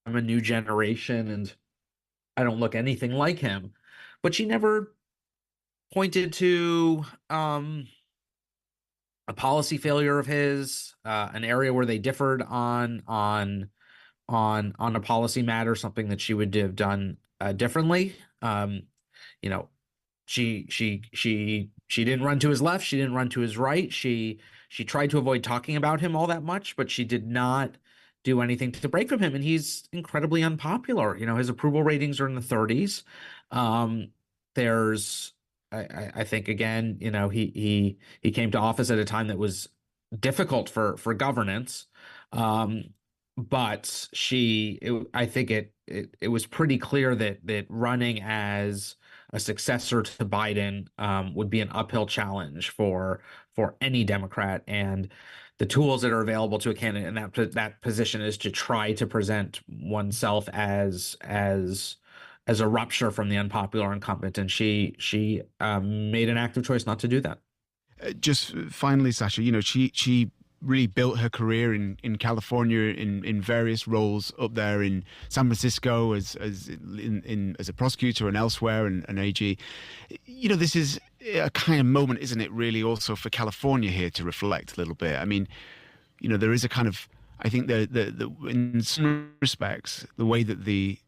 a new generation and I don't look anything like him. But she never pointed to a policy failure of his, an area where they differed on a policy matter, something that she would have done differently. She didn't run to his left. She didn't run to his right. She tried to avoid talking about him all that much, but she did not do anything to break from him. And he's incredibly unpopular. His approval ratings are in the 30s. I think, again, he came to office at a time that was difficult for governance. But I think it was pretty clear that running as a successor to Biden would be an uphill challenge for any Democrat. And the tools that are available to a candidate in that position is to try to present oneself as a rupture from the unpopular incumbent. And she made an active choice not to do that. Just finally, Sasha, she really built her career in California in various roles up there in San Francisco as a prosecutor and elsewhere and an AG. This is a kind of moment, isn't it, really, also for California here to reflect a little bit. I mean, there is a kind of, I think the in some respects, the way that the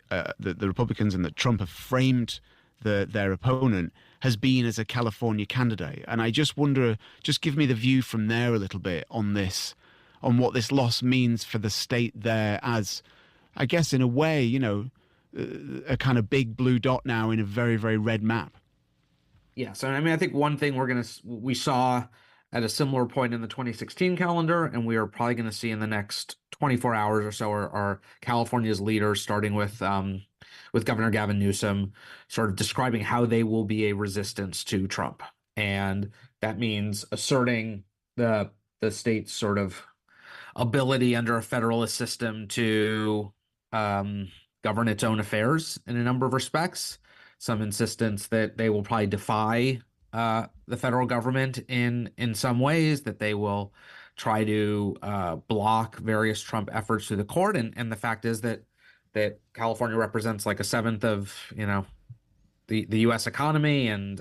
Republicans and that Trump have framed their opponent has been as a California candidate. And I just wonder, just give me the view from there a little bit on what this loss means for the state there as, I guess, in a way, a kind of big blue dot now in a very, very red map. Yeah. So, I mean, I think one thing we saw at a similar point in the 2016 calendar, and we are probably going to see in the next 24 hours or so, are California's leaders, starting with Governor Gavin Newsom, sort of describing how they will be a resistance to Trump. And that means asserting the state's sort of ability under a federalist system to govern its own affairs in a number of respects. Some insistence that they will probably defy the federal government in some ways, that they will try to block various Trump efforts through the court. And the fact is that California represents like a seventh of, the U.S. economy and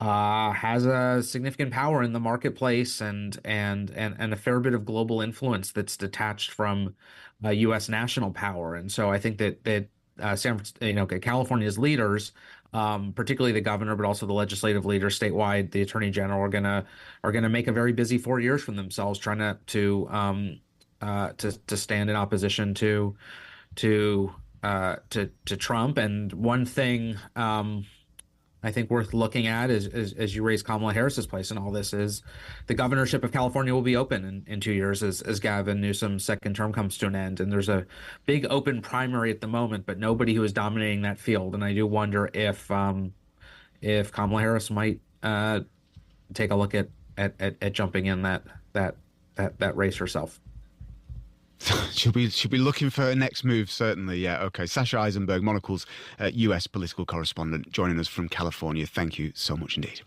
has a significant power in the marketplace and a fair bit of global influence that's detached from U.S. national power. And so I think that California's leaders, particularly the governor, but also the legislative leaders statewide, the attorney general, are gonna make a very busy 4 years for themselves, trying to stand in opposition to Trump. And one thing I think worth looking at is, as you raise Kamala Harris's place in all this, is the governorship of California will be open in 2 years as Gavin Newsom's second term comes to an end. And there's a big open primary at the moment, but nobody who is dominating that field. And I do wonder if Kamala Harris might take a look at jumping in that race herself. She'll be looking for a next move, certainly. Yeah, okay. Sasha Eisenberg, Monocle's US political correspondent, joining us from California. Thank you so much indeed.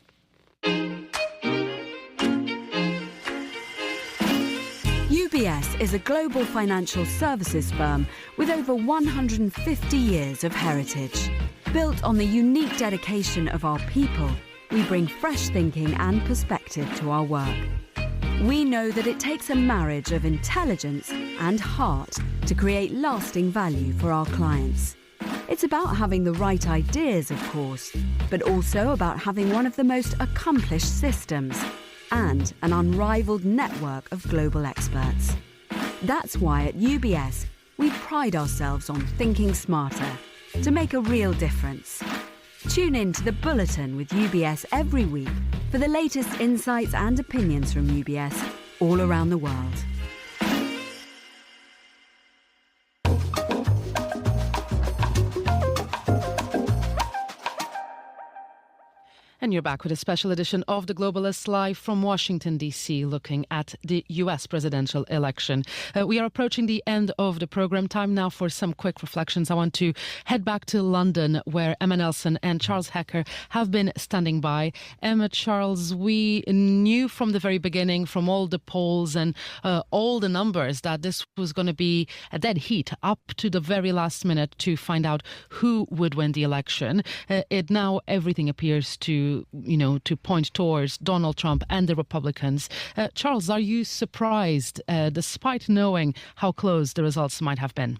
UBS is a global financial services firm with over 150 years of heritage. Built on the unique dedication of our people, we bring fresh thinking and perspective to our work. We know that it takes a marriage of intelligence and heart to create lasting value for our clients. It's about having the right ideas, of course, but also about having one of the most accomplished systems and an unrivaled network of global experts. That's why at UBS, we pride ourselves on thinking smarter to make a real difference. Tune in to The Bulletin with UBS every week for the latest insights and opinions from UBS all around the world. And you're back with a special edition of The Globalists live from Washington, D.C., looking at the U.S. presidential election. We are approaching the end of the program. Time now for some quick reflections. I want to head back to London, where Emma Nelson and Charles Hecker have been standing by. Emma, Charles, we knew from the very beginning, from all the polls and all the numbers, that this was going to be a dead heat up to the very last minute to find out who would win the election. Now everything appears to point towards Donald Trump and the Republicans. Charles, are you surprised, despite knowing how close the results might have been?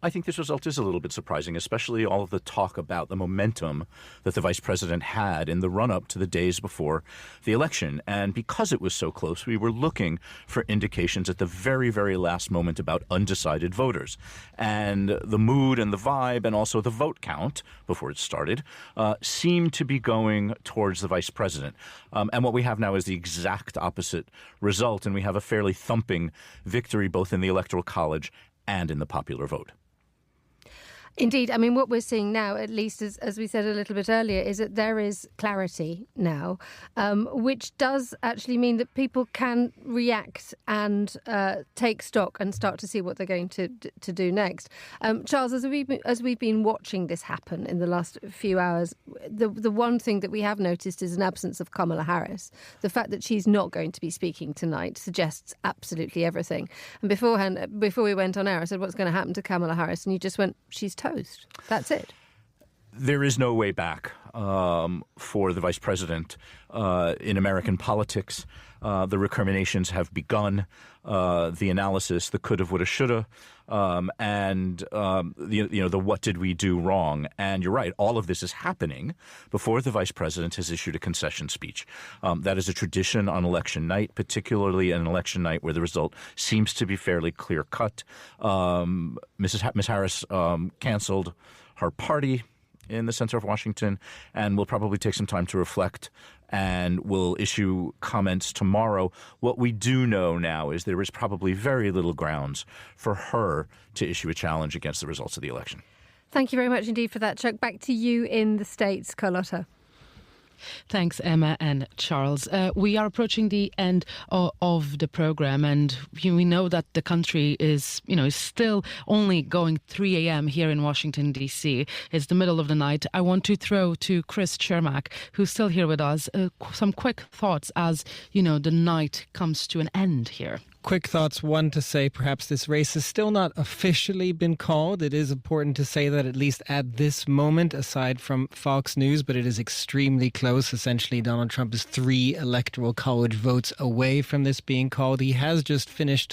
I think this result is a little bit surprising, especially all of the talk about the momentum that the vice president had in the run-up to the days before the election. And because it was so close, we were looking for indications at the very, very last moment about undecided voters. And the mood and the vibe and also the vote count before it started seemed to be going towards the vice president. And what we have now is the exact opposite result, and we have a fairly thumping victory both in the Electoral College and in the popular vote. Indeed. I mean, what we're seeing now, at least as we said a little bit earlier, is that there is clarity now, which does actually mean that people can react and take stock and start to see what they're going to do next. Charles, as we've been watching this happen in the last few hours, the one thing that we have noticed is an absence of Kamala Harris. The fact that she's not going to be speaking tonight suggests absolutely everything. And before we went on air, I said, what's going to happen to Kamala Harris? And you just went, she's toast. That's it. There is no way back for the vice president in American politics. The recriminations have begun. The analysis, the coulda, woulda, shoulda, and the what did we do wrong. And you're right, all of this is happening before the vice president has issued a concession speech. That is a tradition on election night, particularly an election night where the result seems to be fairly clear cut. Miss Harris canceled her party in the center of Washington and will probably take some time to reflect and will issue comments tomorrow. What we do know now is there is probably very little grounds for her to issue a challenge against the results of the election. Thank you very much indeed for that, Chuck. Back to you in the States, Carlotta. Thanks, Emma and Charles. We are approaching the end of the program, and we know that the country is still only going 3 a.m. here in Washington, D.C. It's the middle of the night. I want to throw to Chris Chermak, who's still here with us, some quick thoughts as, the night comes to an end here. Quick thoughts. One, to say perhaps this race has still not officially been called. It is important to say that at least at this moment, aside from Fox News, but it is extremely close. Essentially, Donald Trump is 3 electoral college votes away from this being called. He has just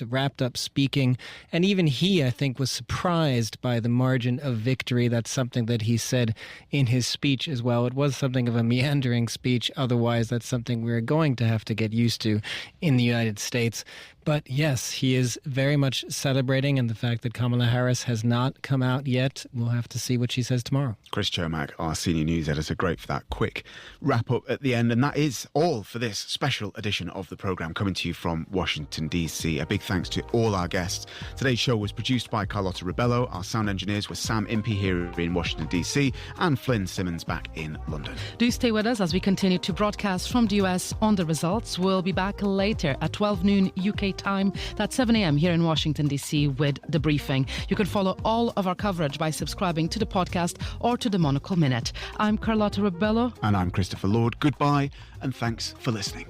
wrapped up speaking, and even he, I think, was surprised by the margin of victory. That's something that he said in his speech as well. It was something of a meandering speech. Otherwise, that's something we're going to have to get used to in the United States. But yes, he is very much celebrating, and the fact that Kamala Harris has not come out yet, we'll have to see what she says tomorrow. Chris Chermak, our senior news editor, great for that quick wrap-up at the end. And that is all for this special edition of the programme coming to you from Washington, D.C. A big thanks to all our guests. Today's show was produced by Carlotta Ribello. Our sound engineers were Sam Impey here in Washington, D.C. and Flynn Simmons back in London. Do stay with us as we continue to broadcast from the US on the results. We'll be back later at 12 noon UK time. That's 7 a.m. here in Washington, D.C. with The Briefing. You can follow all of our coverage by subscribing to the podcast or to the Monocle Minute. I'm Carlotta Ribello. And I'm Christopher Lord. Goodbye and thanks for listening.